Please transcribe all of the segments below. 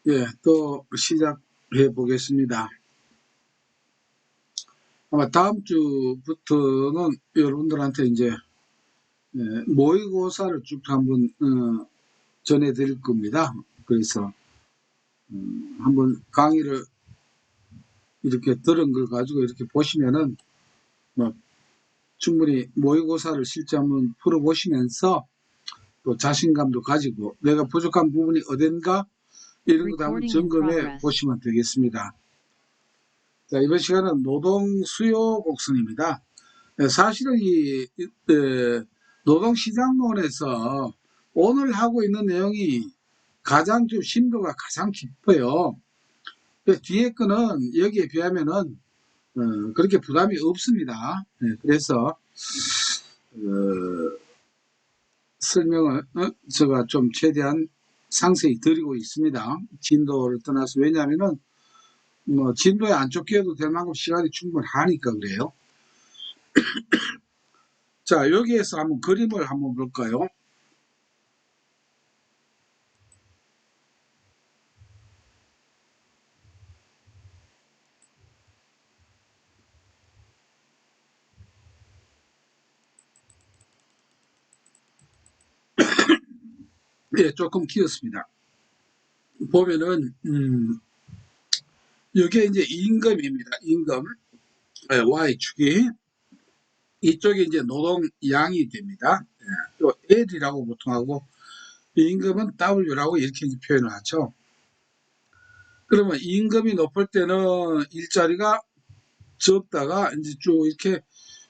예, 또 시작해 보겠습니다. 아마 다음 주부터는 여러분들한테 이제 모의고사를 쭉 한번 전해드릴 겁니다. 그래서 한번 강의를 이렇게 들은 걸 가지고 이렇게 보시면은 뭐 충분히 모의고사를 실제 한번 풀어보시면서 또 자신감도 가지고 내가 부족한 부분이 어딘가 이런 것도 한번 Recording in 점검해 progress. 보시면 되겠습니다. 자, 이번 시간은 노동 수요 곡선입니다. 사실은 이 노동시장론에서 오늘 하고 있는 내용이 가장 좀 심도가 가장 깊어요. 뒤에 거는 여기에 비하면은 그렇게 부담이 없습니다. 그래서 설명을 제가 좀 최대한 상세히 드리고 있습니다. 진도를 떠나서. 왜냐하면은 뭐 진도에 안 쫓겨도 될 만큼 시간이 충분하니까 그래요. 자, 여기에서 한번 그림을 한번 볼까요? 예, 조금 키웠습니다. 보면은 이게 이제 임금입니다. 임금 Y축이 이쪽에 이제 노동량이 됩니다. 또 L이라고 보통 하고 임금은 W라고 이렇게 이제 표현을 하죠. 그러면 임금이 높을 때는 일자리가 적다가 이제 쭉 이렇게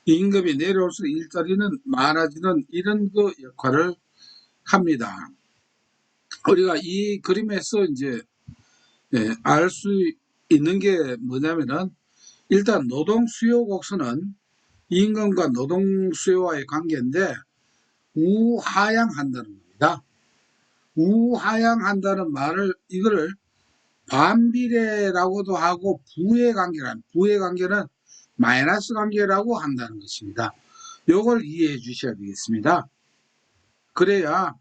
임금이 내려올수록 일자리는 많아지는 이런 그 역할을 합니다. 우리가 이 그림에서 이제 알 수 있는 게 뭐냐면은 일단 노동 수요 곡선은 임금과 노동 수요와의 관계인데 우하향한다는 겁니다. 우하향한다는 말을 이거를 반비례라고도 하고 부의 관계는 마이너스 관계라고 한다는 것입니다. 이걸 이해해 주셔야 되겠습니다. 그래야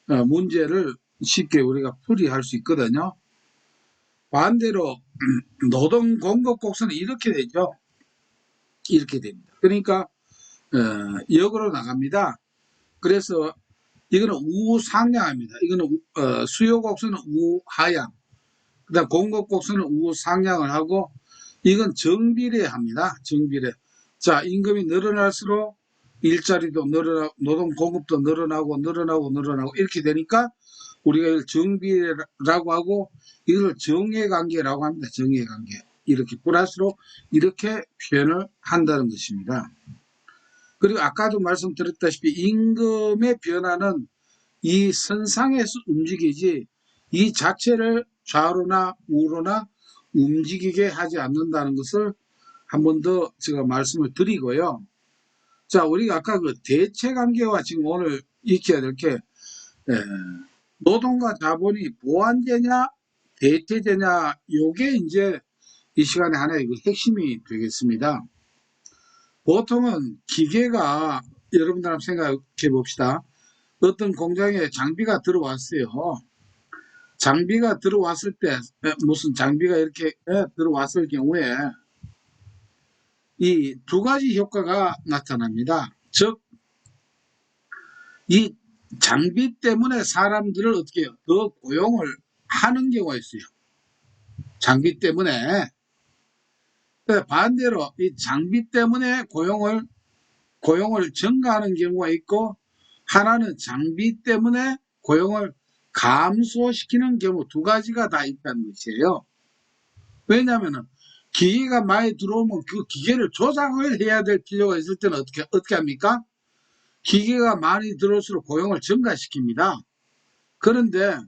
문제를 쉽게 우리가 풀이할 수 있거든요. 반대로 노동 공급 곡선은 이렇게 되죠. 이렇게 됩니다. 그러니까 역으로 나갑니다. 그래서 이거는 우상향입니다. 이거는 수요 곡선은 우하향, 그다음 공급 곡선은 우상향을 하고 이건 정비례합니다. 정비례. 자, 임금이 늘어날수록 일자리도 늘어나고 노동 공급도 늘어나고 이렇게 되니까 우리가 이걸 정비례라고 하고 이걸 정해관계라고 합니다. 정해관계. 이렇게 플러스로 이렇게 표현을 한다는 것입니다. 그리고 아까도 말씀드렸다시피 임금의 변화는 이 선상에서 움직이지 이 자체를 좌로나 우로나 움직이게 하지 않는다는 것을 한 번 더 제가 말씀을 드리고요. 자, 우리가 아까 그 대체관계와 지금 오늘 익혀야 될 게 노동과 자본이 보완제냐 대체제냐 요게 이제 이 시간에 하나의 그 핵심이 되겠습니다. 보통은 기계가 여러분들 한번 생각해 봅시다. 어떤 공장에 장비가 들어왔어요. 장비가 들어왔을 때 무슨 장비가 이렇게 들어왔을 경우에 이 두 가지 효과가 나타납니다. 즉, 이 장비 때문에 사람들을 어떻게 해요? 더 고용을 하는 경우가 있어요. 장비 때문에. 반대로 이 장비 때문에 고용을 증가하는 경우가 있고 하나는 장비 때문에 고용을 감소시키는 경우 두 가지가 다 있다는 것이에요. 왜냐하면 기계가 많이 들어오면 그 기계를 조작을 해야 될 필요가 있을 때는 어떻게 합니까? 기계가 많이 들어올수록 고용을 증가시킵니다. 그런데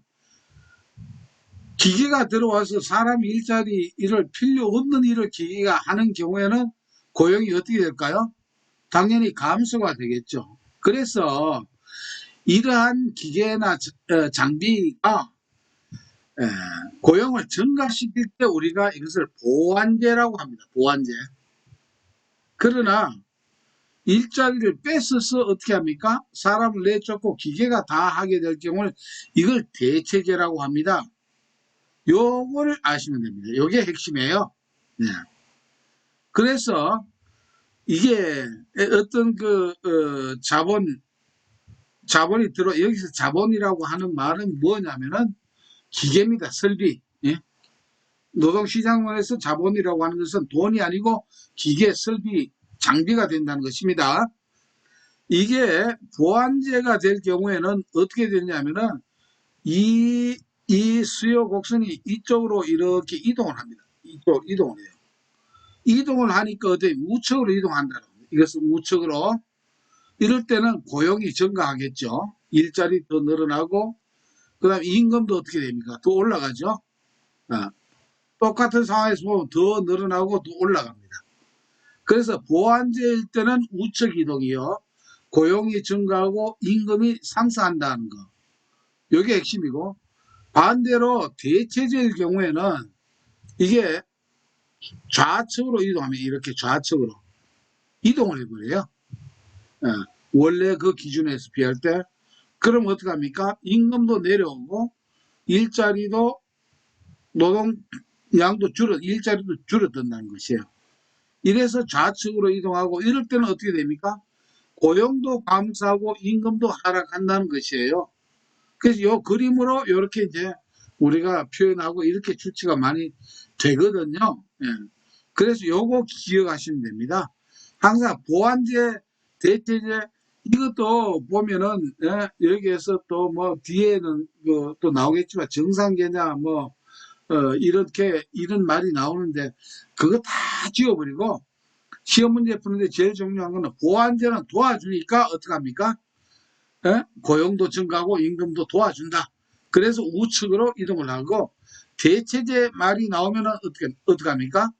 기계가 들어와서 사람 일을 필요 없는 일을 기계가 하는 경우에는 고용이 어떻게 될까요? 당연히 감소가 되겠죠. 그래서 이러한 기계나 장비가 고용을 증가시킬 때 우리가 이것을 보완제라고 합니다. 보완제. 그러나 일자리를 뺏어서 어떻게 합니까? 사람을 내쫓고 기계가 다 하게 될 경우는 이걸 대체제라고 합니다. 요거를 아시면 됩니다. 요게 핵심이에요. 네. 그래서 이게 어떤 자본이 여기서 자본이라고 하는 말은 뭐냐면은 기계입니다. 설비. 예? 노동시장론에서 자본이라고 하는 것은 돈이 아니고 기계, 설비, 장비가 된다는 것입니다. 이게 보완제가 될 경우에는 어떻게 되냐면은 이 수요 곡선이 이쪽으로 이렇게 이동을 합니다. 이쪽으로 이동을 해요. 이동을 하니까 어떻게 우측으로 이동한다는 겁니다. 이것은 우측으로. 이럴 때는 고용이 증가하겠죠. 일자리 더 늘어나고, 그 다음에 임금도 어떻게 됩니까? 더 올라가죠. 어, 똑같은 상황에서 보면 더 늘어나고 더 올라갑니다. 그래서 보완제일 때는 우측 이동이요. 고용이 증가하고 임금이 상승한다는 거. 이게 핵심이고, 반대로 대체제일 경우에는 이게 좌측으로 이동하면 이렇게 좌측으로 이동을 해버려요. 예, 원래 그 기준에서 비할 때. 그럼 어떻게 합니까? 임금도 내려오고 일자리도 노동량도 일자리도 줄어든다는 것이에요. 이래서 좌측으로 이동하고 이럴 때는 어떻게 됩니까? 고용도 감소하고 임금도 하락한다는 것이에요. 그래서 이 그림으로 이렇게 이제 우리가 표현하고 이렇게 추치가 많이 되거든요. 예. 그래서 요거 기억하시면 됩니다. 항상 보완제, 대체제 이것도 보면은 여기에서 또 뭐 뒤에는 또 나오겠지만 정상계냐 뭐 이렇게 이런 말이 나오는데 그거 다 지워버리고 시험 문제 푸는데 제일 중요한 거는 보완제는 도와주니까 어떻게 합니까? 고용도 증가하고 임금도 도와준다. 그래서 우측으로 이동을 하고 대체제 말이 나오면 어떻게 합니까?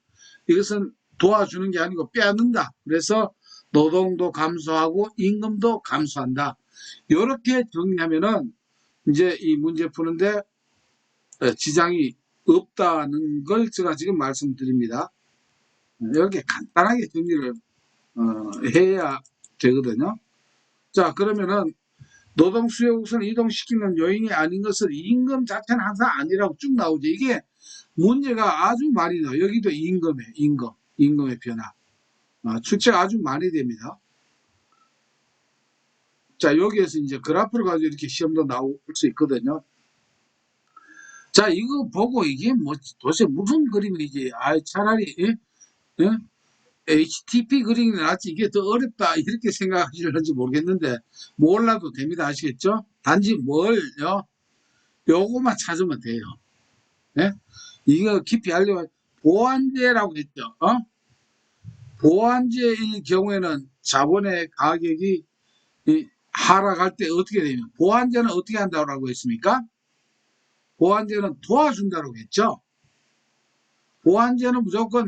이것은 도와주는 게 아니고 빼앗는다. 그래서 노동도 감소하고 임금도 감소한다. 이렇게 정리하면은 이제 이 문제 푸는데 지장이 없다는 걸 제가 지금 말씀드립니다. 이렇게 간단하게 정리를 해야 되거든요. 자, 그러면은 노동 수요 곡선을 이동시키는 요인이 아닌 것은 임금 자체는 항상 아니라고 쭉 나오죠. 이게 문제가 아주 많이 나와요. 여기도 임금의 변화. 추체가 아주 많이 됩니다. 자, 여기에서 이제 그래프를 가지고 이렇게 시험도 나올 수 있거든요. 자, 이거 보고 이게 뭐 도대체 무슨 그림이지? 차라리 HTP 그림이 낫지 이게 더 어렵다 이렇게 생각하실는지 모르겠는데 몰라도 됩니다. 아시겠죠? 단지 뭘요? 요거만 찾으면 돼요. 예? 이거 깊이 알려면 보완제라고 했죠. 보완제의 경우에는 자본의 가격이 하락할 때 어떻게 되면 보완제는 어떻게 한다고 했습니까? 보완제는 도와준다고 했죠. 보완제는 무조건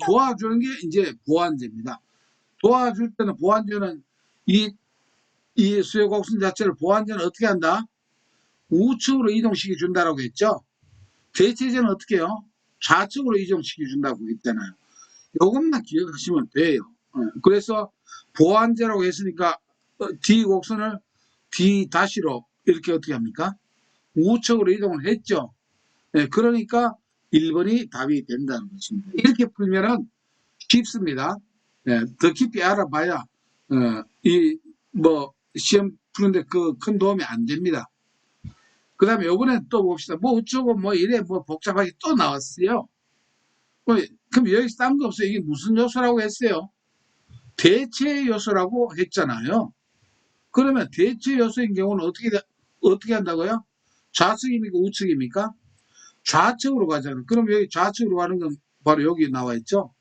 도와주는 게 이제 보완제입니다. 도와줄 때는 보완제는 이 수요 곡선 자체를 보완제는 어떻게 한다? 우측으로 이동시켜 준다고 했죠. 대체제는 어떻게 해요? 좌측으로 이동시켜 준다고 했잖아요. 이것만 기억하시면 돼요. 그래서 보완제라고 했으니까 D 곡선을 D 다시로 이렇게 어떻게 합니까? 우측으로 이동을 했죠. 그러니까 1번이 답이 된다는 것입니다. 이렇게 풀면은 쉽습니다. 더 깊이 알아봐야 시험 푸는데 그 큰 도움이 안 됩니다. 그 다음에 요번에 또 봅시다. 뭐 어쩌고 뭐 이래 뭐 복잡하게 또 나왔어요. 그럼 여기 딴 거 없어요. 이게 무슨 요소라고 했어요? 대체 요소라고 했잖아요. 그러면 대체 요소인 경우는 어떻게 한다고요? 좌측입니까? 우측입니까? 좌측으로 가잖아요. 그럼 여기 좌측으로 가는 건 바로 여기 나와 있죠.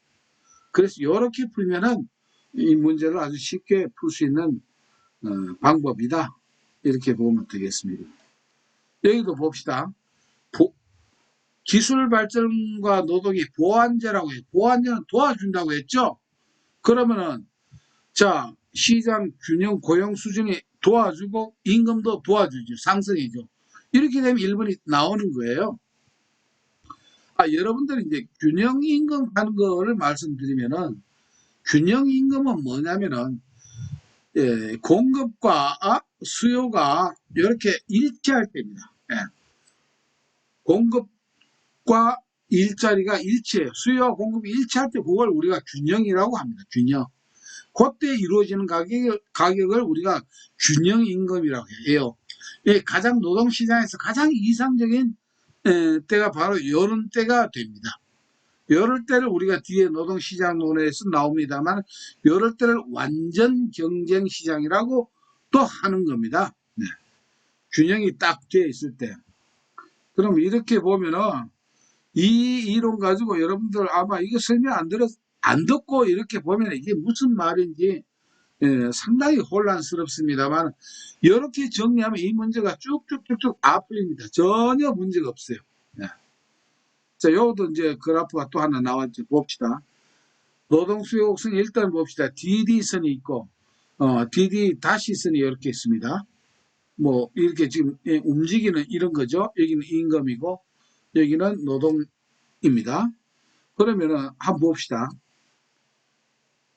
그래서 이렇게 풀면은 이 문제를 아주 쉽게 풀 수 있는 방법이다. 이렇게 보면 되겠습니다. 여기도 봅시다. 기술 발전과 노동이 보완제라고 해요. 보완제는 도와준다고 했죠. 그러면은 자 시장 균형 고용 수준이 도와주고 임금도 도와주죠. 상승이죠. 이렇게 되면 1번이 나오는 거예요. 여러분들이 이제 균형 임금 하는 거를 말씀드리면은 균형 임금은 뭐냐면은 공급과 수요가 이렇게 일치할 때입니다. 공급과 일자리가 일치해요. 수요와 공급이 일치할 때 그걸 우리가 균형이라고 합니다. 균형. 그때 이루어지는 가격을 우리가 균형임금이라고 해요. 가장 노동시장에서 가장 이상적인 때가 바로 이런 때가 됩니다. 이럴 때를 우리가 뒤에 노동시장론에서 나옵니다만 이럴 때를 완전 경쟁시장이라고 또 하는 겁니다. 네. 균형이 딱 되어 있을 때. 그럼 이렇게 보면은 이 이론 가지고 여러분들 아마 이거 설명 안 듣고 이렇게 보면 이게 무슨 말인지 상당히 혼란스럽습니다만 이렇게 정리하면 이 문제가 쭉쭉쭉쭉 다 풀립니다. 전혀 문제가 없어요. 네. 자, 여기도 이제 그래프가 또 하나 나왔죠. 봅시다. 노동수요 곡선이 일단 봅시다. DD선이 있고, DD 다시 선이 이렇게 있습니다. 뭐, 이렇게 지금 움직이는 이런 거죠. 여기는 임금이고, 여기는 노동입니다. 그러면은 한번 봅시다.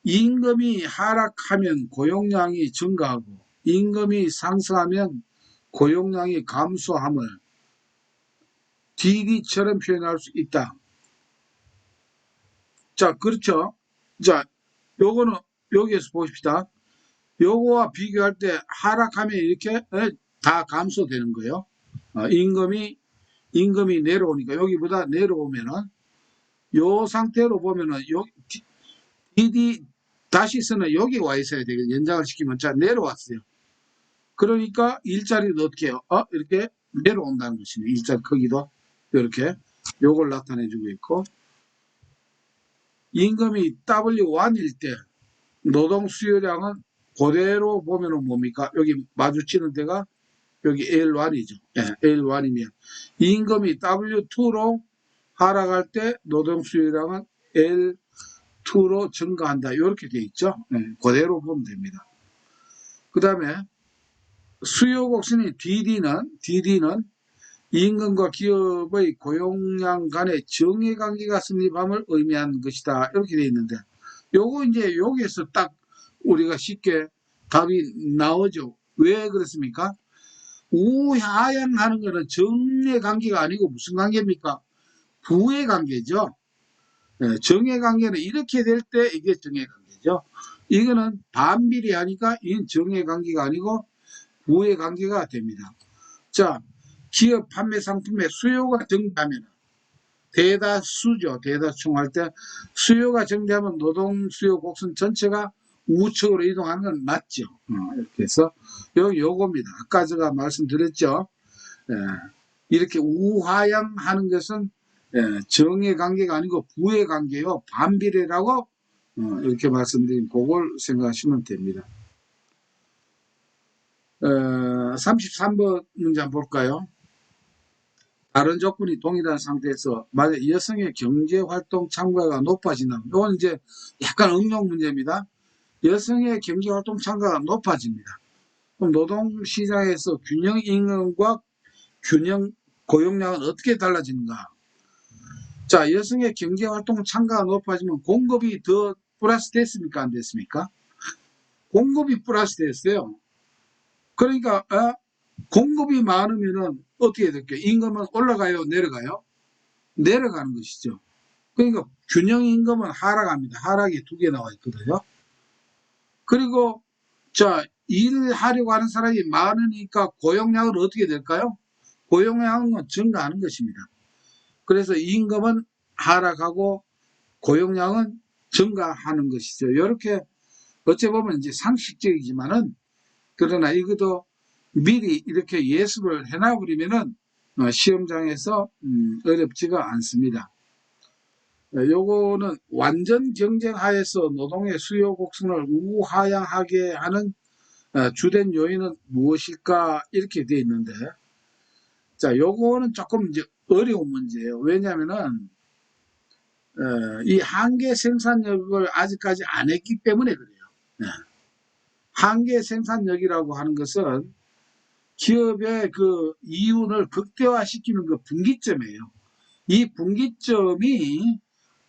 임금이 하락하면 고용량이 증가하고, 임금이 상승하면 고용량이 감소함을 DD처럼 표현할 수 있다. 자, 그렇죠. 자, 요거는 여기에서 보십시다. 요거와 비교할 때 하락하면 이렇게 다 감소되는 거예요. 임금이 내려오니까 여기보다 내려오면은 요 상태로 보면은 요 DD 다시서는 여기 와 있어야 되겠 연장을 시키면 자 내려왔어요. 그러니까 일자리도 어떻게 해요? 이렇게 내려온다는 것이네. 일자리 크기도 이렇게 요걸 나타내주고 있고 임금이 W1일 때 노동 수요량은 그대로 보면은 뭡니까? 여기 마주치는 데가 여기 L1이죠. 예, L1이면 임금이 W2로 하락할 때 노동 수요량은 L2로 증가한다. 이렇게 돼 있죠. 예, 그대로 보면 됩니다. 그 다음에 수요 곡선이 DD는 임금과 기업의 고용량 간의 정해관계가 성립함을 의미하는 것이다. 이렇게 돼 있는데 요거 이제 여기에서 딱 우리가 쉽게 답이 나오죠. 왜 그렇습니까? 우하향하는 거는 정의 관계가 아니고 무슨 관계입니까? 부의 관계죠. 정의 관계는 이렇게 될 때 이게 정의 관계죠. 이거는 반비례하니까 이건 정의 관계가 아니고 부의 관계가 됩니다. 자, 기업 판매 상품의 수요가 증대하면 대다수죠. 대다충할 때 수요가 증대하면 노동 수요 곡선 전체가 우측으로 이동하는 건 맞죠. 이렇게 해서 요겁니다. 아까 제가 말씀드렸죠. 이렇게 우하향하는 것은 정의 관계가 아니고 부의 관계요. 반비례라고 이렇게 말씀드린 그걸 생각하시면 됩니다. 33번 문제 한번 볼까요? 다른 조건이 동일한 상태에서 만약 여성의 경제활동 참가가 높아진다면 이건 이제 약간 응용 문제입니다. 여성의 경제활동 참가가 높아집니다. 그럼 노동시장에서 균형 임금과 균형 고용량은 어떻게 달라지는가? 자, 여성의 경제활동 참가가 높아지면 공급이 더 플러스 됐습니까? 안 됐습니까? 공급이 플러스 됐어요. 그러니까 공급이 많으면은 어떻게 될까요? 임금은 올라가요? 내려가요? 내려가는 것이죠. 그러니까 균형 임금은 하락합니다. 하락이 두 개 나와 있거든요. 그리고 자, 일하려고 하는 사람이 많으니까 고용량은 어떻게 될까요? 고용량은 증가하는 것입니다. 그래서 임금은 하락하고 고용량은 증가하는 것이죠. 이렇게 어찌 보면 이제 상식적이지만은 그러나 이것도 미리 이렇게 예습을 해놔버리면은 시험장에서 어렵지가 않습니다. 요거는 완전 경쟁하에서 노동의 수요 곡선을 우하향하게 하는 주된 요인은 무엇일까 이렇게 되어 있는데 자 요거는 조금 이제 어려운 문제예요. 왜냐하면은 이 한계 생산력을 아직까지 안 했기 때문에 그래요. 한계 생산력이라고 하는 것은 기업의 그 이윤을 극대화시키는 그 분기점이에요. 이 분기점이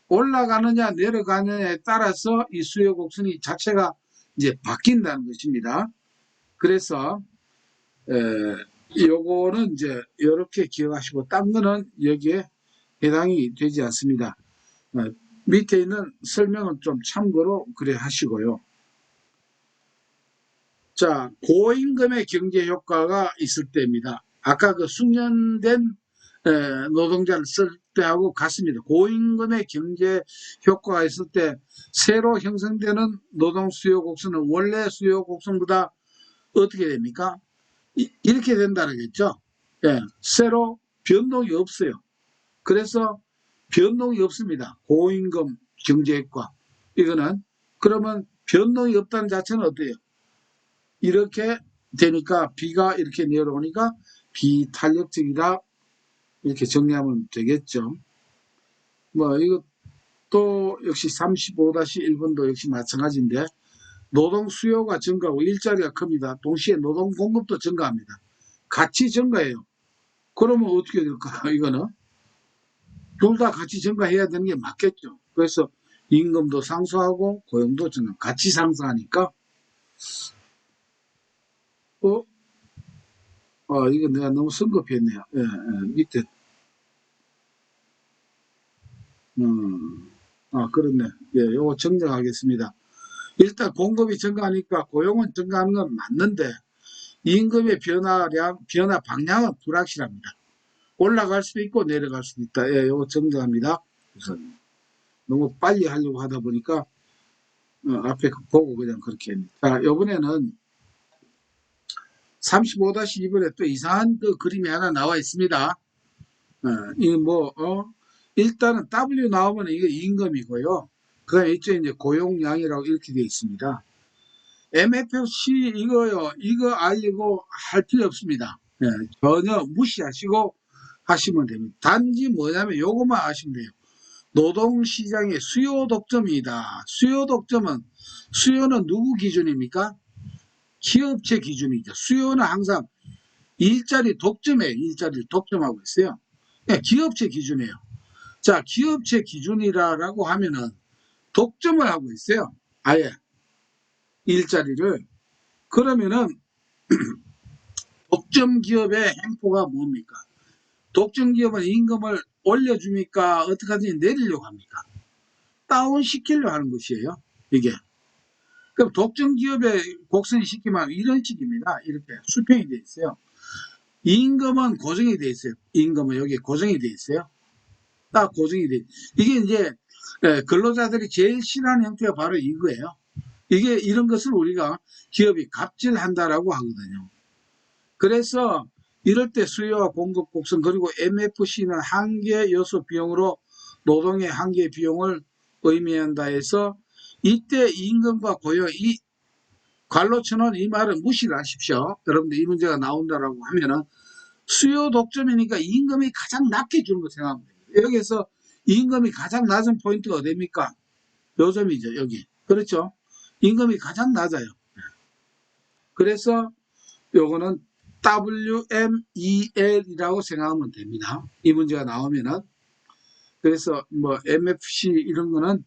올라가느냐 내려가느냐에 따라서 이 수요 곡선이 자체가 이제 바뀐다는 것입니다. 그래서 요거는 이제 이렇게 기억하시고 딴 거는 여기에 해당이 되지 않습니다. 어, 밑에 있는 설명은 좀 참고로 그래 하시고요. 자, 고임금의 경제 효과가 있을 때입니다. 아까 그 숙련된 노동자를 쓸 때하고 같습니다. 고임금의 경제 효과가 있을 때 새로 형성되는 노동 수요 곡선은 원래 수요 곡선보다 어떻게 됩니까? 이렇게 된다는겠죠. 예, 새로 변동이 없어요. 그래서 변동이 없습니다. 고임금 경제 효과. 이거는 그러면 변동이 없다는 자체는 어때요? 이렇게 되니까 B가 이렇게 내려오니까 비탄력적이다. 이렇게 정리하면 되겠죠. 뭐 이것도 역시 35-1번도 역시 마찬가지인데 노동 수요가 증가하고 일자리가 큽니다. 동시에 노동 공급도 증가합니다. 같이 증가해요. 그러면 어떻게 될까? 이거는 둘 다 같이 증가해야 되는 게 맞겠죠. 그래서 임금도 상승하고 고용도 증가, 같이 상승하니까 어, 이거 내가 너무 성급했네요. 예, 예, 밑에 그렇네. 예, 요거 정정하겠습니다. 일단 공급이 증가하니까 고용은 증가하는 건 맞는데 임금의 변화 방향은 불확실합니다. 올라갈 수도 있고 내려갈 수도 있다. 예, 요거 정정합니다. 그래서 너무 빨리 하려고 하다 보니까 앞에 보고 그냥 그렇게 했네. 자, 요번에는 35-2번에 또 이상한 그 그림이 하나 나와 있습니다. 이거 일단은 W 나오면 이거 임금이고요. 그 다음에 이쪽에 이제 고용량이라고 이렇게 되어 있습니다. MFC 이거요. 이거 알고 할 필요 없습니다. 예, 전혀 무시하시고 하시면 됩니다. 단지 뭐냐면 요것만 아시면 돼요. 노동시장의 수요 독점이다. 수요 독점은 수요는 누구 기준입니까? 기업체 기준이죠. 수요는 항상 일자리 독점에 일자리를 독점하고 있어요. 예, 기업체 기준이에요. 자, 기업체 기준이라고 하면은 독점을 하고 있어요. 아예 일자리를. 그러면은 독점 기업의 행포가 뭡니까? 독점 기업은 임금을 올려줍니까? 어떻게 하든지 내리려고 합니까? 다운시키려고 하는 것이에요. 이게. 그럼 독점 기업의 곡선이 시키면 이런 식입니다. 이렇게 수평이 되어 있어요. 임금은 고정이 되어 있어요. 임금은 여기 고정이 되어 있어요. 딱 고정이 돼. 이게 이제 근로자들이 제일 싫어하는 형태가 바로 이거예요. 이게 이런 것을 우리가 기업이 갑질한다라고 하거든요. 그래서 이럴 때 수요와 공급 곡선 그리고 MFC는 한계 요소 비용으로 노동의 한계 비용을 의미한다 해서 이때 임금과 고용 이 관로천은 이 말은 무시를 하십시오. 여러분들 이 문제가 나온다라고 하면은 수요 독점이니까 임금이 가장 낮게 주는 거 생각하면 됩니다. 여기에서 임금이 가장 낮은 포인트가 어디입니까? 요 점이죠, 여기. 그렇죠? 임금이 가장 낮아요. 그래서 요거는 WMEL이라고 생각하면 됩니다. 이 문제가 나오면은. 그래서 뭐 MFC 이런 거는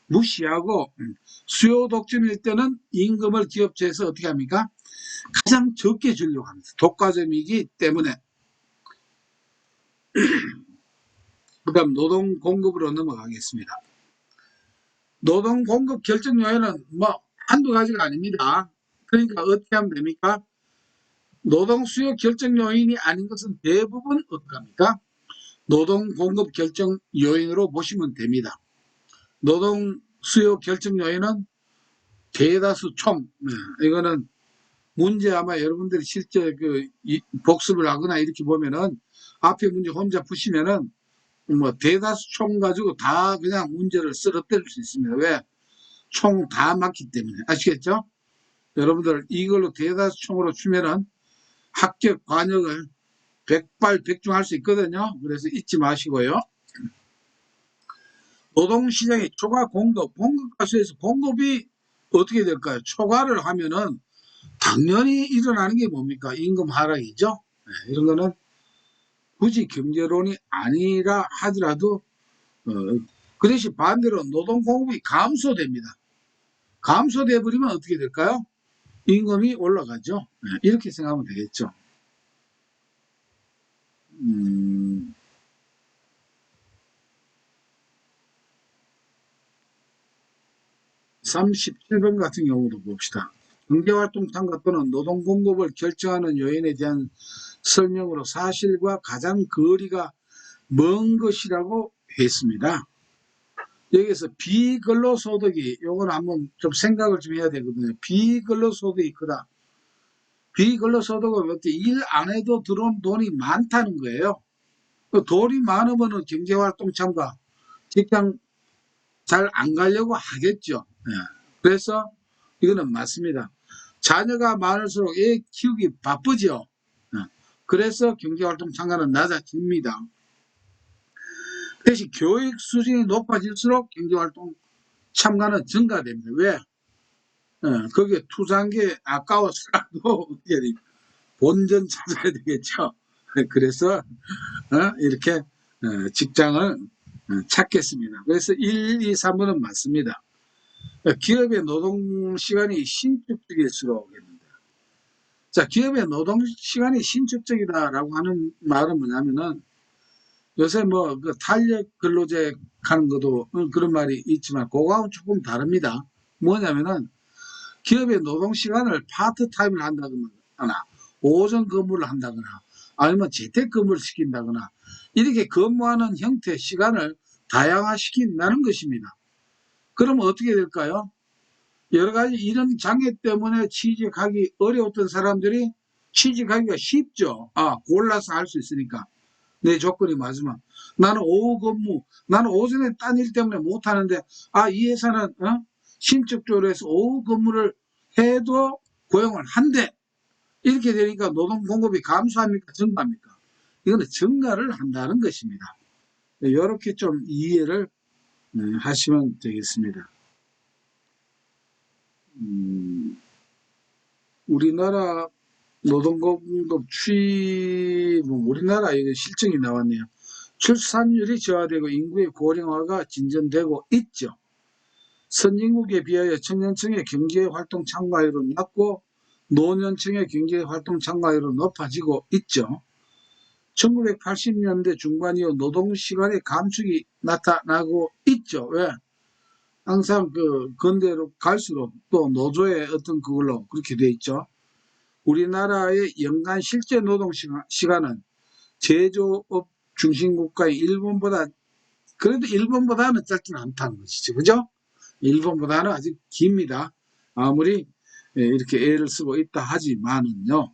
무시하고 수요 독점일 때는 임금을 기업체에서 어떻게 합니까? 가장 적게 주려고 합니다. 독과점이기 때문에. 그 다음 노동 공급으로 넘어가겠습니다. 노동 공급 결정 요인은 뭐 한두 가지가 아닙니다. 그러니까 어떻게 하면 됩니까? 노동 수요 결정 요인이 아닌 것은 대부분 어떻게 합니까? 노동 공급 결정 요인으로 보시면 됩니다. 노동 수요 결정 요인은 대다수 총, 이거는 문제 아마 여러분들이 실제 복습을 하거나 이렇게 보면은 앞에 문제 혼자 푸시면은 뭐 대다수 총 가지고 다 그냥 문제를 쓰러뜨릴 수 있습니다. 왜? 총 다 맞기 때문에. 아시겠죠? 여러분들 이걸로 대다수 총으로 추면은 합격 관역을 백발백중할 수 있거든요. 그래서 잊지 마시고요. 노동시장의 초과 공급, 공급가수에서 공급이 어떻게 될까요? 초과를 하면은 당연히 일어나는 게 뭡니까? 임금 하락이죠. 네, 이런 거는 굳이 경제론이 아니라 하더라도 그 대신 반대로 노동 공급이 감소됩니다. 감소돼 버리면 어떻게 될까요? 임금이 올라가죠. 네, 이렇게 생각하면 되겠죠. 음, 37번 같은 경우도 봅시다. 경제활동 참가 또는 노동공급을 결정하는 요인에 대한 설명으로 사실과 가장 거리가 먼 것이라고 했습니다. 여기서 비근로소득이 요건 한번 좀 생각을 좀 해야 되거든요. 비근로소득이 크다. 비근로소득은 어떻게 일 안 해도 들어온 돈이 많다는 거예요. 그 돈이 많으면 경제활동 참가, 직장 잘 안 가려고 하겠죠. 예. 그래서 이거는 맞습니다. 자녀가 많을수록 애 키우기 바쁘죠. 예. 그래서 경제활동 참가는 낮아집니다. 대신 교육 수준이 높아질수록 경제활동 참가는 증가됩니다. 왜? 거기에 투자한 게 아까워서라도 본전 찾아야 되겠죠. 그래서 이렇게 직장을 찾겠습니다. 그래서 1, 2, 3번은 맞습니다. 기업의 노동 시간이 신축적일수록 했는데, 자, 기업의 노동 시간이 신축적이다라고 하는 말은 뭐냐면은 요새 뭐 그 탄력 근로제 하는 것도 그런 말이 있지만 그거하고 조금 다릅니다. 뭐냐면은 기업의 노동 시간을 파트타임을 한다거나 오전 근무를 한다거나 아니면 재택 근무를 시킨다거나 이렇게 근무하는 형태의 시간을 다양화시킨다는 것입니다. 그러면 어떻게 될까요? 여러 가지 이런 장애 때문에 취직하기 어려웠던 사람들이 취직하기가 쉽죠. 골라서 할 수 있으니까. 내 조건이 맞으면. 나는 오후 근무, 나는 오전에 딴 일 때문에 못 하는데, 이 회사는, 신축적으로 해서 오후 근무를 해도 고용을 한대. 이렇게 되니까 노동 공급이 감소합니까? 증가합니까? 이거는 증가를 한다는 것입니다. 이렇게 좀 이해를 하시면 되겠습니다. 우리나라 노동공급 우리나라 이거 실정이 나왔네요. 출산율이 저하되고 인구의 고령화가 진전되고 있죠. 선진국에 비하여 청년층의 경제활동 참가율은 낮고 노년층의 경제활동 참가율은 높아지고 있죠. 1980년대 중반 이후 노동시간의 감축이 나타나고 있죠. 왜? 항상 그 근대로 갈수록 또 노조의 어떤 그걸로 그렇게 돼 있죠. 우리나라의 연간 실제 노동 시간은 제조업 중심 국가의 일본보다 그래도 일본보다는 짧지는 않다는 것이죠. 그죠? 일본보다는 아직 깁니다. 아무리 이렇게 애를 쓰고 있다 하지만은요.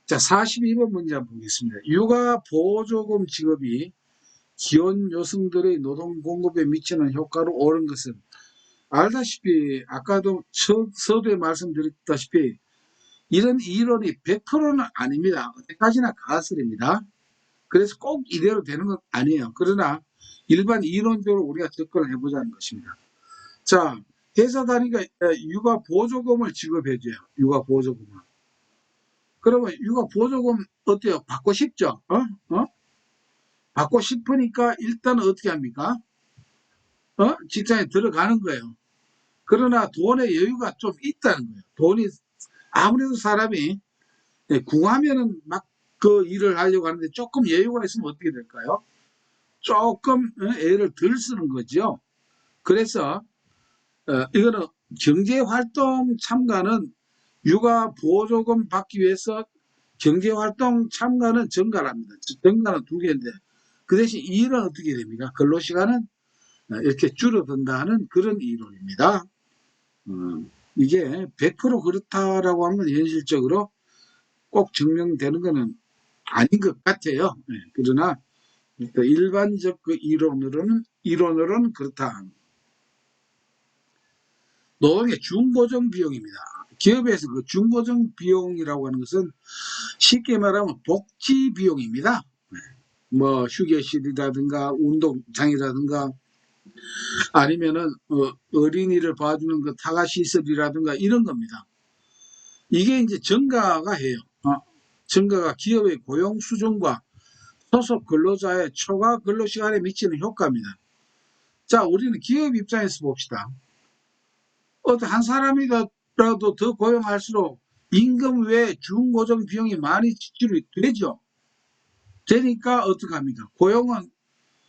자, 42번 문제 한번 보겠습니다. 육아 보조금 지급이 기혼 여성들의 노동 공급에 미치는 효과로 옳은 것은 알다시피 아까도 서두에 말씀드렸다시피 이런 이론이 100%는 아닙니다. 어디까지나 가설입니다. 그래서 꼭 이대로 되는 건 아니에요. 그러나 일반 이론적으로 우리가 접근을 해보자는 것입니다. 자, 회사 다니까 육아 보조금을 지급해줘요. 육아 보조금을. 그러면 육아 보조금 어때요? 받고 싶죠? 받고 싶으니까 일단 어떻게 합니까? 직장에 들어가는 거예요. 그러나 돈의 여유가 좀 있다는 거예요. 돈이 아무래도 사람이 궁하면은 막 그 일을 하려고 하는데 조금 여유가 있으면 어떻게 될까요? 조금 애를 덜 쓰는 거죠. 그래서 이거는 경제활동 참가는 육아 보조금 받기 위해서 경제활동 참가는 증가를 합니다. 증가는 두 개인데 그 대신 이 일은 어떻게 됩니까? 근로시간은 이렇게 줄어든다는 그런 이론입니다. 이게 100% 그렇다라고 하면 현실적으로 꼭 증명되는 것은 아닌 것 같아요. 그러나 일반적 그 이론으로는 그렇다. 노동의 중고정 비용입니다. 기업에서 그 중고정 비용이라고 하는 것은 쉽게 말하면 복지 비용입니다. 뭐 휴게실이라든가 운동장이라든가 아니면은 어린이를 봐주는 그 타가 시설이라든가 이런 겁니다. 이게 이제 증가가 해요. 증가가 기업의 고용 수준과 소속 근로자의 초과 근로 시간에 미치는 효과입니다. 자, 우리는 기업 입장에서 봅시다. 어떤 한 사람이라도 더 고용할수록 임금 외에 중고정 비용이 많이 지출이 되죠. 되니까 어떡합니까? 고용은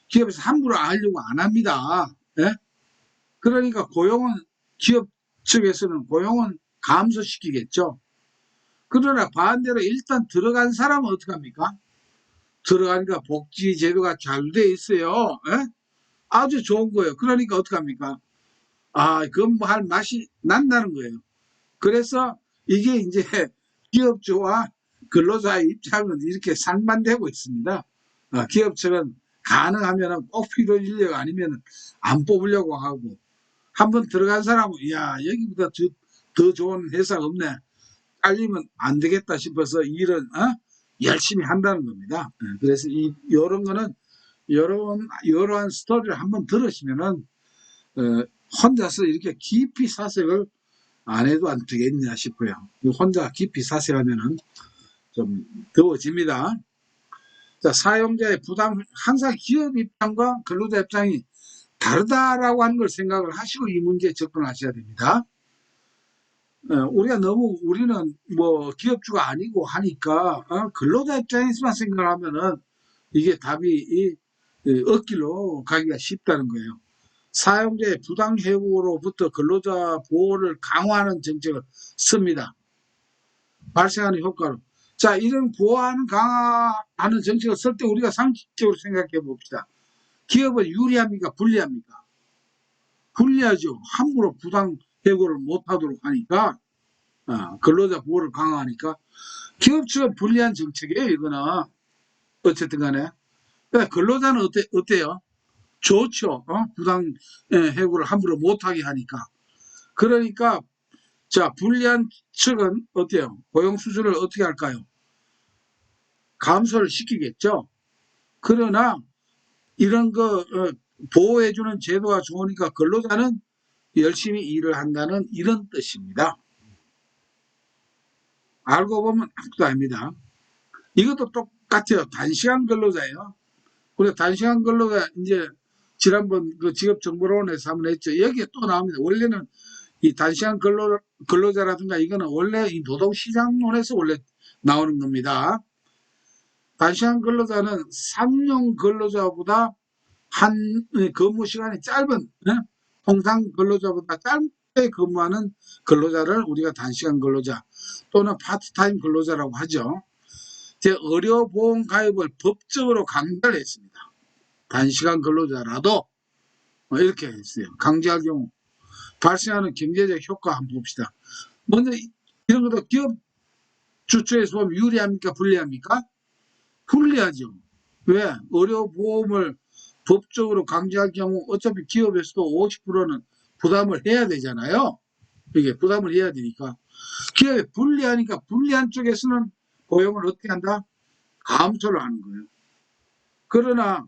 기업에서 함부로 하려고 안 합니다. 예? 그러니까 고용은 기업 측에서는 고용은 감소시키겠죠. 그러나 반대로 일단 들어간 사람은 어떡합니까? 들어가니까 복지 제도가 잘 돼 있어요. 예? 아주 좋은 거예요. 그러니까 어떡합니까? 아, 근무할 맛이 난다는 거예요. 그래서 이게 이제 기업주와 근로자의 입장은 이렇게 상반되고 있습니다. 기업 측은 가능하면 꼭 필요 인력 아니면 안 뽑으려고 하고, 한번 들어간 사람은 야 여기보다 더 좋은 회사가 없네, 잘리면 안 되겠다 싶어서 일은 열심히 한다는 겁니다. 그래서 이런 거는 이러한 스토리를 한번 들으시면은 어, 혼자서 이렇게 깊이 사색을 안 해도 안 되겠냐 싶어요. 혼자 깊이 사색하면은 좀 더워집니다. 자, 사용자의 부담, 항상 기업 입장과 근로자 입장이 다르다라고 하는 걸 생각을 하시고 이 문제에 접근하셔야 됩니다. 우리는 뭐 기업주가 아니고 하니까 근로자 입장에서만 생각을 하면은 이게 답이 얻기로 가기가 쉽다는 거예요. 사용자의 부당 해고로부터 근로자 보호를 강화하는 정책을 씁니다. 발생하는 효과로. 자, 이런 보호하는 강화하는 정책을 쓸 때 우리가 상식적으로 생각해 봅시다. 기업은 유리합니까? 불리합니까? 불리하죠. 함부로 부당 해고를 못하도록 하니까, 근로자 보호를 강화하니까 기업 측은 불리한 정책이에요. 이거는 어쨌든 간에. 근로자는 어때요? 좋죠. 부당 해고를 함부로 못하게 하니까. 그러니까 자, 불리한 측은 어때요? 고용 수준을 어떻게 할까요? 감소를 시키겠죠. 그러나 이런 거 보호해주는 제도가 좋으니까 근로자는 열심히 일을 한다는 이런 뜻입니다. 알고 보면 아무것도 아닙니다. 이것도 똑같아요. 단시간 근로자예요. 우리가 단시간 근로자 이제 지난번 그 직업정보론에서 한번 했죠. 여기에 또 나옵니다. 원래는 이 단시간 근로자라든가 이거는 원래 이 노동시장론에서 원래 나오는 겁니다. 단시간 근로자는 상용 근로자보다 한 근무 시간이 짧은 통상 근로자보다 짧게 근무하는 근로자를 우리가 단시간 근로자 또는 파트타임 근로자라고 하죠. 의료보험 가입을 법적으로 강제를 했습니다. 단시간 근로자라도 이렇게 했어요. 강제할 경우 발생하는 경제적 효과 한번 봅시다. 먼저 이런 것도 기업 주체에서 보면 유리합니까? 불리합니까? 불리하죠. 왜? 의료보험을 법적으로 강제할 경우 어차피 기업에서도 50%는 부담을 해야 되잖아요. 이게 부담을 해야 되니까. 기업에 불리하니까 불리한 쪽에서는 고용을 어떻게 한다? 감소를 하는 거예요. 그러나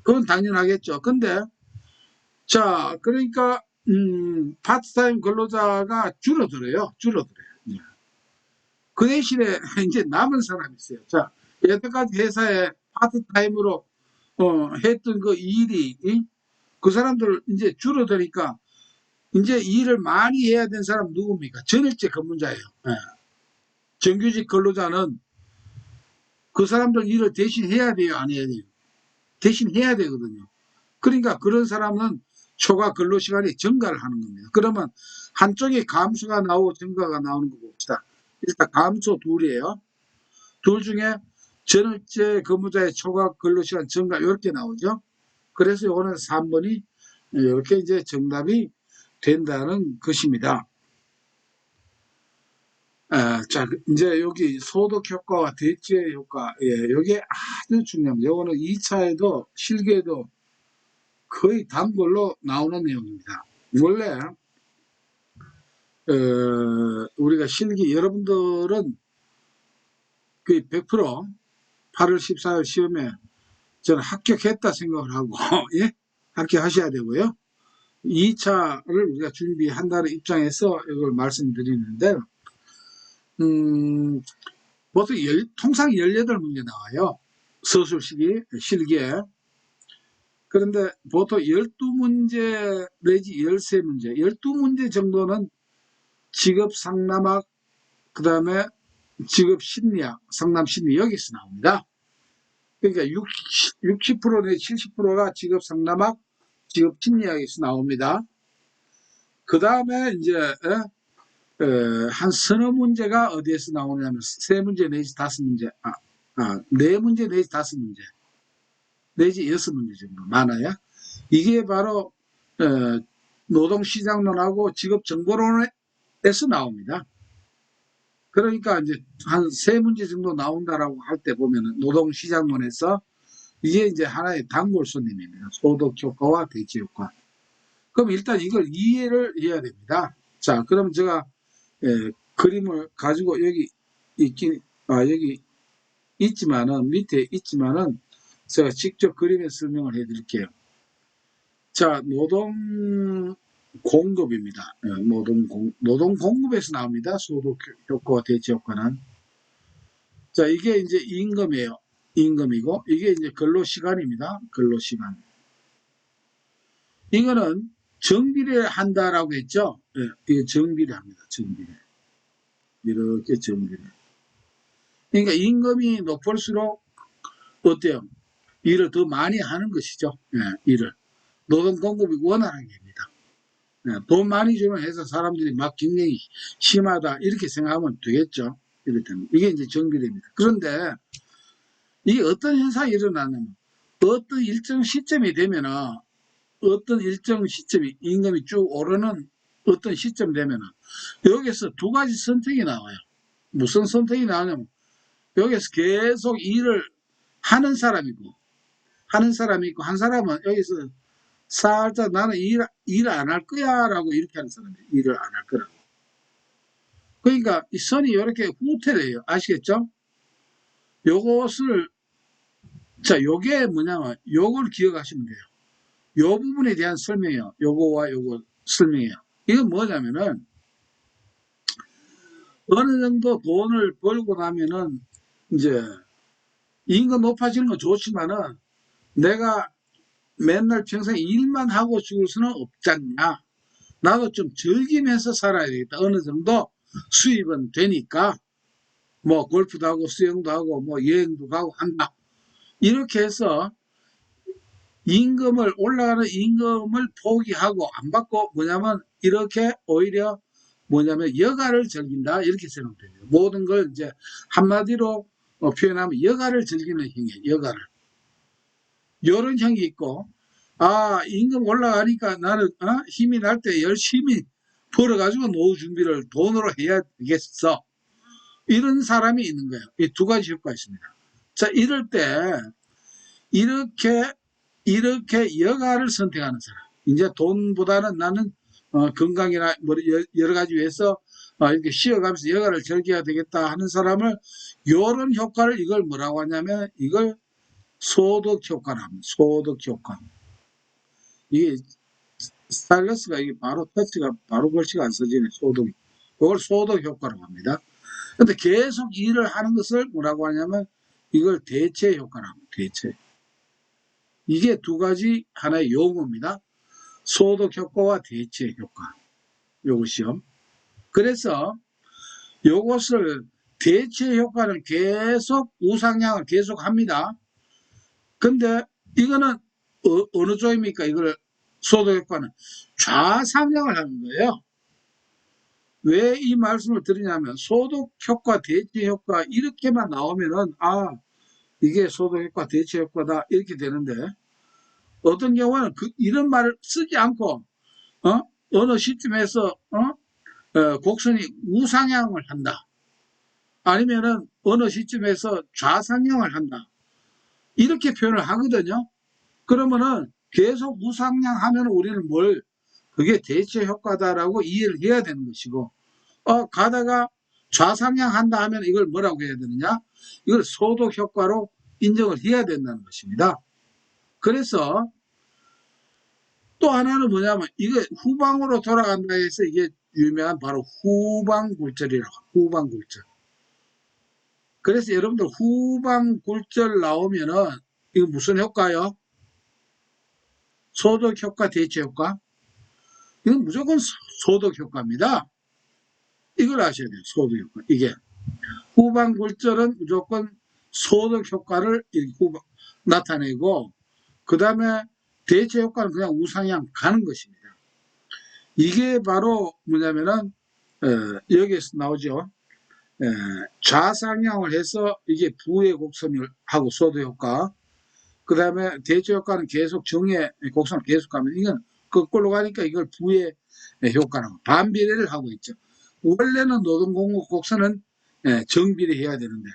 그건 당연하겠죠. 근데 자, 그러니까 파트타임 근로자가 줄어들어요. 예. 그 대신에 이제 남은 사람이 있어요. 자, 여태까지 회사에 파트타임으로 했던 그 일이 그 사람들 이제 줄어드니까 이제 일을 많이 해야 되는 사람 누굽니까? 전일제 근무자예요. 예. 정규직 근로자는 그 사람들 일을 대신 해야 돼요, 안 해야 돼요? 대신 해야 되거든요. 그러니까 그런 사람은 초과 근로시간이 증가를 하는 겁니다. 그러면 한쪽에 감소가 나오고 증가가 나오는 거 봅시다. 일단 감소 둘이에요. 둘 중에 전일제 근무자의 초과 근로시간 증가 이렇게 나오죠. 그래서 이거는 3번이 이렇게 이제 정답이 된다는 것입니다. 자, 이제 여기 소득 효과와 대체 효과, 이게 아주 중요합니다. 이거는 2차에도 실기에도 거의 단골로 나오는 내용입니다. 원래 우리가 실기 여러분들은 거의 100% 8월 14일 시험에 저는 합격했다 생각을 하고 예? 합격하셔야 되고요. 2차를 우리가 준비한다는 입장에서 이걸 말씀드리는데 보통 통상 18문제 나와요. 서술시기 실기에. 그런데 보통 12문제 내지 13문제 12문제 정도는 직업 상담학, 그 다음에 직업 심리학, 상담 심리 여기서 나옵니다. 그러니까 60% 내지 70%가 직업 상담학, 직업 심리학에서 나옵니다. 그 다음에 이제 한 서너 문제가 어디에서 나오냐면 세 문제 내지 다섯 문제, 네 문제 내지 다섯 문제, 내지 여섯 문제 정도 많아요. 이게 바로 노동시장론하고 직업정보론에서 나옵니다. 그러니까 이제 한 세 문제 정도 나온다라고 할 때 보면은 노동시장론에서 이게 이제 하나의 단골 손님입니다. 소득 효과와 대체 효과. 그럼 일단 이걸 이해를 해야 됩니다. 자, 그럼 제가 그림을 가지고 여기 여기 있지만은 밑에 있지만은 제가 직접 그림에 설명을 해드릴게요. 자, 노동 공급입니다. 노동 공급에서 나옵니다. 소득 효과와 대체 효과는. 자, 이게 이제 임금이에요. 임금이고, 이게 이제 근로 시간입니다. 근로 시간. 이거는 정비례 한다라고 했죠. 예, 이게 정비례 합니다. 정비례. 이렇게 정비례. 그러니까 임금이 높을수록 어때요? 일을 더 많이 하는 것이죠. 예, 일을. 노동 공급이 원활하게 됩니다. 예, 돈 많이 주는 회사 사람들이 막 경쟁이 심하다 이렇게 생각하면 되겠죠. 이럴 때는. 이게 이제 정비례입니다. 그런데 이게 어떤 현상이 일어나냐면 어떤 일정 시점이 되면은 어떤 일정 시점이 임금이 쭉 오르는 어떤 시점 되면은 여기서 두 가지 선택이 나와요. 무슨 선택이 나오냐면 여기서 계속 일을 하는 사람이 있고 한 사람은 여기서 살짝 나는 일 안 할 거야 라고 이렇게 하는 사람이에요. 일을 안 할 거라고. 그러니까 이 선이 이렇게 후퇴돼요. 아시겠죠? 요것을 자, 요게 뭐냐면 요걸 기억하시면 돼요. 요 부분에 대한 설명이에요. 요거와 요거 설명이에요. 이건 뭐냐면은 어느 정도 돈을 벌고 나면은 이제 임금 높아지는 건 좋지만은 내가 맨날 평생 일만 하고 죽을 수는 없잖냐. 나도 좀 즐기면서 살아야 되겠다. 어느 정도 수입은 되니까 뭐 골프도 하고 수영도 하고 뭐 여행도 가고 한다. 이렇게 해서 임금을 올라가는 임금을 포기하고 안 받고 뭐냐면 이렇게 오히려 뭐냐면 여가를 즐긴다 이렇게 생각됩니다. 모든 걸 이제 한마디로 표현하면 여가를 즐기는 형이에요. 여가를. 이런 형이 있고 임금 올라가니까 나는 힘이 날 때 열심히 벌어가지고 노후 준비를 돈으로 해야 되겠어. 이런 사람이 있는 거예요. 이 두 가지 효과가 있습니다. 자, 이럴 때 이렇게 여가를 선택하는 사람. 이제 돈보다는 나는 건강이나 뭐 여러 가지 위해서 이렇게 쉬어가면서 여가를 즐겨야 되겠다 하는 사람을 이런 효과를 이걸 뭐라고 하냐면 이걸 소득 효과라 합니다. 소득 효과. 이게 스타일러스가 이게 바로 터치가 바로 글씨가 안 써지네. 소득. 이걸 소득 효과라고 합니다. 근데 계속 일을 하는 것을 뭐라고 하냐면 이걸 대체 효과라고 합니다. 대체. 이게 두 가지 하나의 용어입니다. 소득 효과와 대체 효과. 요것이요. 그래서 요것을 대체 효과를 계속 우상향을 계속 합니다. 근데 이거는 어느 쪽입니까? 이걸 소득 효과는 좌상향을 하는 거예요. 왜 이 말씀을 드리냐면 소득 효과, 대체 효과 이렇게만 나오면은 이게 소득 효과, 대체 효과다 이렇게 되는데 어떤 경우는 이런 말을 쓰지 않고 어느 시점에서 곡선이 우상향을 한다. 아니면은 어느 시점에서 좌상향을 한다. 이렇게 표현을 하거든요. 그러면은 계속 우상향하면 우리는 그게 대체 효과다라고 이해를 해야 되는 것이고 가다가 좌상향한다 하면 이걸 뭐라고 해야 되느냐? 이걸 소득 효과로 인정을 해야 된다는 것입니다. 그래서 또 하나는 뭐냐면 이게 후방으로 돌아간다 해서 이게 유명한 바로 후방굴절이라고 후방굴절. 그래서 여러분들 후방굴절 나오면은 이거 무슨 효과요? 소득 효과, 대체 효과? 이건 무조건 소득 효과입니다. 이걸 아셔야 돼요. 소득 효과. 이게 후반 굴절은 무조건 소득 효과를 나타내고, 그 다음에 대체 효과는 그냥 우상향 가는 것입니다. 이게 바로 뭐냐면은 여기에서 나오죠. 좌상향을 해서 이게 부의 곡선하고 소득 효과, 그 다음에 대체 효과는 계속 정의 곡선을 계속 가면 이건 거꾸로 가니까 이걸 부의 효과라고 반비례를 하고 있죠. 원래는 노동공급 곡선은 정비례해야 되는데,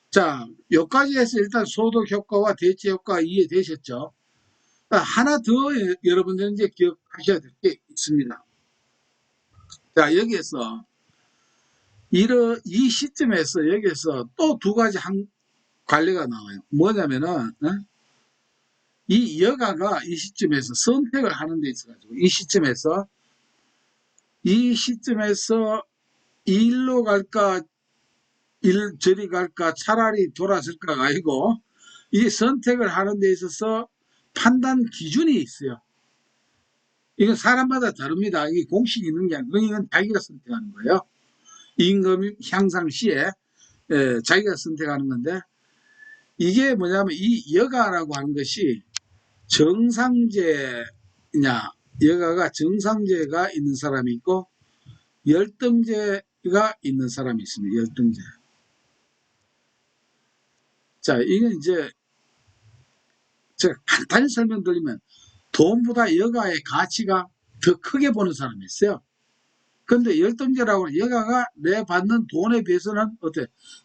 자, 여기까지 해서 일단 소득 효과와 대체 효과 이해되셨죠? 하나 더 여러분들 이제 기억하셔야 될 게 있습니다. 자, 여기에서 이 시점에서 여기에서 또 두 가지 관리가 나와요. 뭐냐면은 이 여가가 이 시점에서 선택을 하는 데 있어가지고 이 시점에서 일로 갈까 저리 갈까 차라리 돌아설까가 아니고 이 선택을 하는 데 있어서 판단 기준이 있어요. 이건 사람마다 다릅니다. 이게 공식이 있는 게 아니고 이건 자기가 선택하는 거예요. 임금 향상 시에 자기가 선택하는 건데, 이게 뭐냐면 이 여가라고 하는 것이 정상제냐, 여가가 정상제가 있는 사람이 있고 열등제가 있는 사람이 있습니다. 열등제. 자, 이건 이제 제가 간단히 설명드리면 돈보다 여가의 가치가 더 크게 보는 사람이 있어요. 근데 열등제라고 하는 여가가 내 받는 돈에 비해서는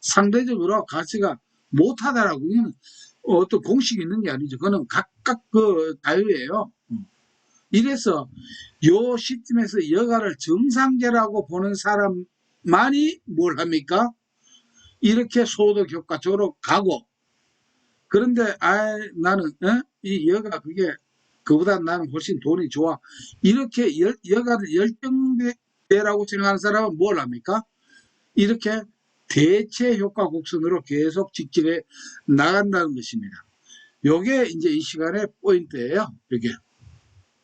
상대적으로 가치가 못하다라고. 이건 어떤 공식이 있는 게 아니죠. 그거는 각각 그 자유예요. 이래서 요 시점에서 여가를 정상제라고 보는 사람만이 뭘 합니까? 이렇게 소득 효과 쪽으로 가고, 그런데 나는 이 여가 그보다 나는 훨씬 돈이 좋아, 이렇게 여가를 열등제라고 생각하는 사람은 뭘 합니까? 이렇게 대체 효과 곡선으로 계속 직진해 나간다는 것입니다. 요게 이제 이 시간의 포인트예요. 이게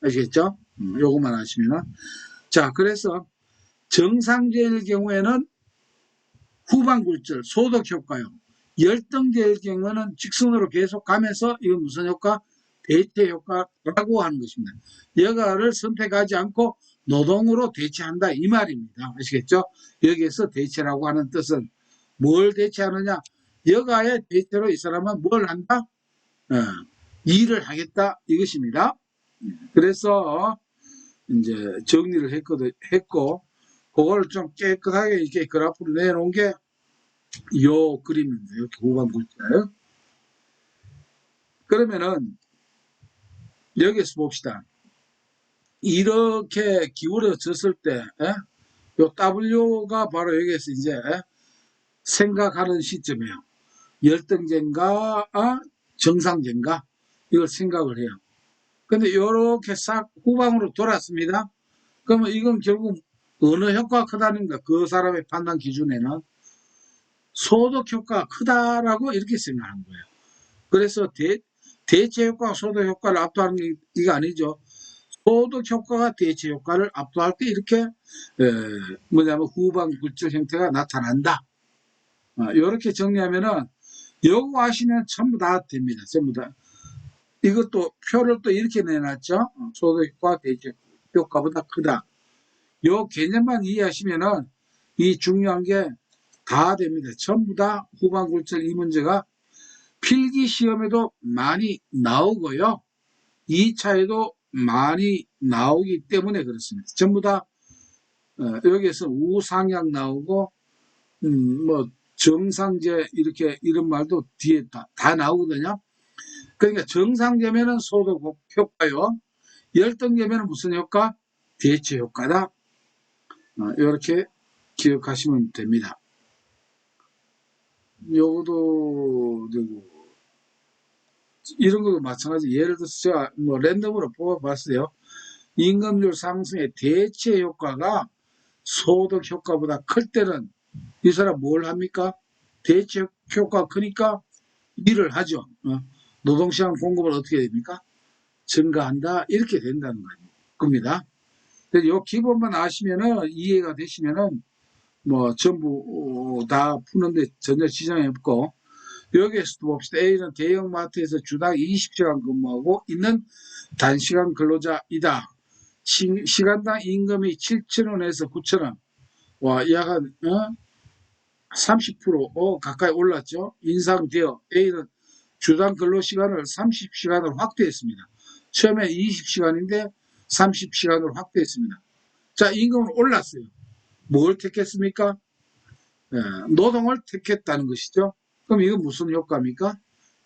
아시겠죠? 요것만 아시면. 자, 그래서 정상제일 경우에는 후반 굴절 소득 효과요. 열등제일 경우에는 직선으로 계속 가면서 이건 무슨 효과? 대체 효과라고 하는 것입니다. 여가를 선택하지 않고 노동으로 대체한다 이 말입니다. 아시겠죠? 여기에서 대체라고 하는 뜻은 뭘 대체하느냐? 여가의 대체로 이 사람은 뭘 한다? 일을 하겠다 이것입니다. 그래서 이제 정리를 했고, 그걸 좀 깨끗하게 이렇게 그래프로 내놓은 게 요 그림입니다. 이렇게 후반 굴절. 그러면은 여기서 봅시다. 이렇게 기울어졌을 때, 요 W가 바로 여기에서 이제 생각하는 시점이에요. 열등제인가, 정상제인가, 이걸 생각을 해요. 근데 이렇게 싹 후방으로 돌았습니다. 그러면 이건 결국 어느 효과가 크다는가? 그 사람의 판단 기준에는 소득 효과가 크다라고 이렇게 생각하는 거예요. 그래서 대체 효과가 소득 효과를 압도하는 게 이게 아니죠. 소득 효과가 대체 효과를 압도할 때 이렇게 뭐냐면 후방 굴절 형태가 나타난다. 이렇게 정리하면은 요거 아시면 전부 다 됩니다. 전부 다. 이것도 표를 또 이렇게 내놨죠. 소득 효과 대체 효과보다 크다. 요 개념만 이해하시면은 이 중요한 게 다 됩니다. 전부 다 후반 굴절 이 문제가 필기 시험에도 많이 나오고요. 2차에도 많이 나오기 때문에 그렇습니다. 전부 다 여기에서 우상향 나오고 뭐 정상제 이렇게 이런 말도 뒤에 다 나오거든요. 그러니까 정상제면은 소득 효과요. 열등제면은 무슨 효과? 대체 효과다. 이렇게 기억하시면 됩니다. 요것도 이런 것도 마찬가지. 예를 들어서 제가 뭐 랜덤으로 뽑아봤어요. 임금률 상승의 대체 효과가 소득 효과보다 클 때는 이 사람 뭘 합니까? 대체 효과가 크니까 일을 하죠. 노동시장 공급을 어떻게 됩니까? 증가한다. 이렇게 된다는 겁니다. 근데 요 기본만 아시면은 이해가 되시면은 뭐 전부 다 푸는데 전혀 지장이 없고, 여기에서도 봅시다. A는 대형마트에서 주당 20시간 근무하고 있는 단시간 근로자이다. 시간당 임금이 7,000원에서 9,000원. 와, 약 한 30% 가까이 올랐죠. 인상되어 A는 주당 근로시간을 30시간을 확대했습니다. 처음에 20시간인데 30시간을 확대했습니다. 자, 임금은 올랐어요. 뭘 택했습니까? 예, 노동을 택했다는 것이죠. 그럼 이건 무슨 효과입니까?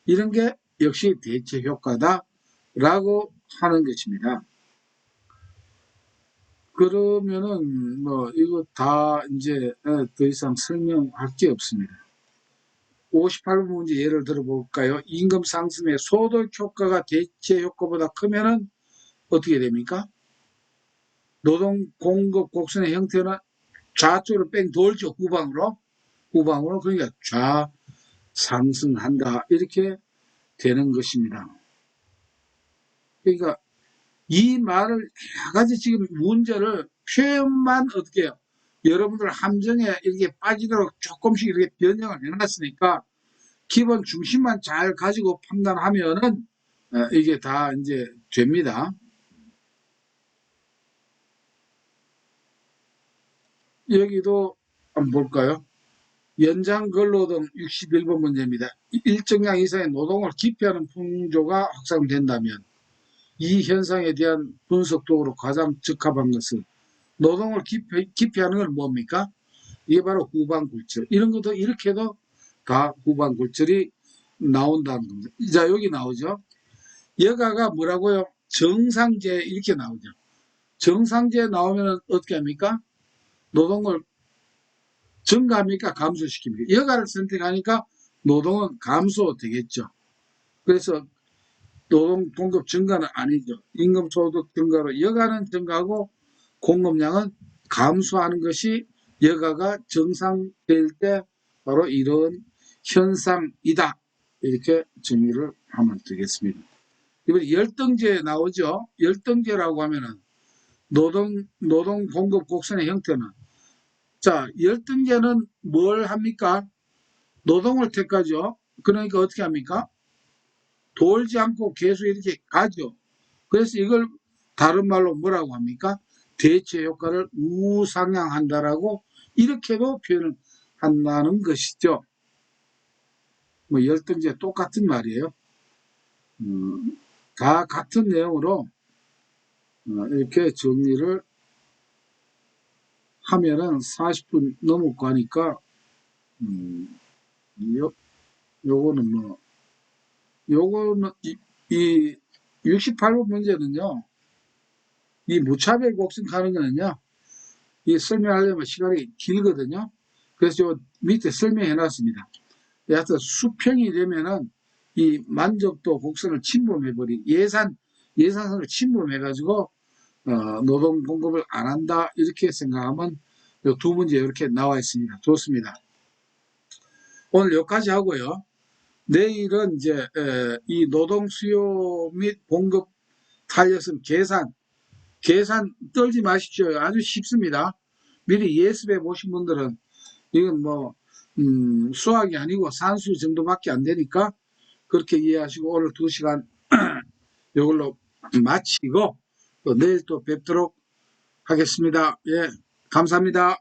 이런 게 역시 대체 효과다라고 하는 것입니다. 그러면은 뭐 이거 다 이제 더 이상 설명할 게 없습니다. 58번 문제 예를 들어볼까요? 임금 상승의 소득 효과가 대체 효과보다 크면은 어떻게 됩니까? 노동 공급 곡선의 형태는 좌쪽으로 뺑 돌죠. 후방으로. 그러니까 좌상승한다. 이렇게 되는 것입니다. 그러니까 이 말을 여러 가지 지금 문제를 표현만 어떻게 해요? 여러분들 함정에 이렇게 빠지도록 조금씩 이렇게 변형을 해놨으니까 기본 중심만 잘 가지고 판단하면은 이게 다 이제 됩니다. 여기도 한번 볼까요? 연장 근로등 61번 문제입니다. 일정량 이상의 노동을 기피하는 풍조가 확산된다면 이 현상에 대한 분석 도구로 가장 적합한 것은, 노동을 기피하는 건 뭡니까? 이게 바로 후반굴절. 이런 것도 이렇게도 다 후반굴절이 나온다는 겁니다. 자, 여기 나오죠. 여가가 뭐라고요? 정상제 이렇게 나오죠. 정상제 나오면 어떻게 합니까? 노동을 증가합니까? 감소시킵니까? 여가를 선택하니까 노동은 감소되겠죠. 그래서 노동 공급 증가는 아니죠. 임금 소득 증가로 여가는 증가하고 공급량은 감소하는 것이 여가가 정상될 때 바로 이런 현상이다. 이렇게 정리를 하면 되겠습니다. 이번에 열등제 나오죠. 열등제라고 하면은 노동 공급 곡선의 형태는, 자, 열등제는 뭘 합니까? 노동을 택하죠. 그러니까 어떻게 합니까? 돌지 않고 계속 이렇게 가죠. 그래서 이걸 다른 말로 뭐라고 합니까? 대체 효과를 우상향한다라고 이렇게도 표현을 한다는 것이죠. 뭐 열등제 똑같은 말이에요. 다 같은 내용으로 이렇게 정리를 하면은 40분 넘었고 하니까 요거는 뭐 요거는 이 68번 문제는요. 이 무차별 곡선 가는 거는요. 이 설명하려면 시간이 길거든요. 그래서 요 밑에 설명해 놨습니다. 여하튼 수평이 되면은 이 만족도 곡선을 침범해버린 예산선을 침범해가지고 노동 공급을 안 한다 이렇게 생각하면 요 두 문제 이렇게 나와 있습니다. 좋습니다. 오늘 여기까지 하고요. 내일은 이제 이 노동 수요 및 공급 탄력성 계산 떨지 마십시오. 아주 쉽습니다. 미리 예습해 보신 분들은 이건 뭐 수학이 아니고 산수 정도밖에 안 되니까 그렇게 이해하시고 오늘 2시간 이걸로 마치고 또 내일 또 뵙도록 하겠습니다. 예, 감사합니다.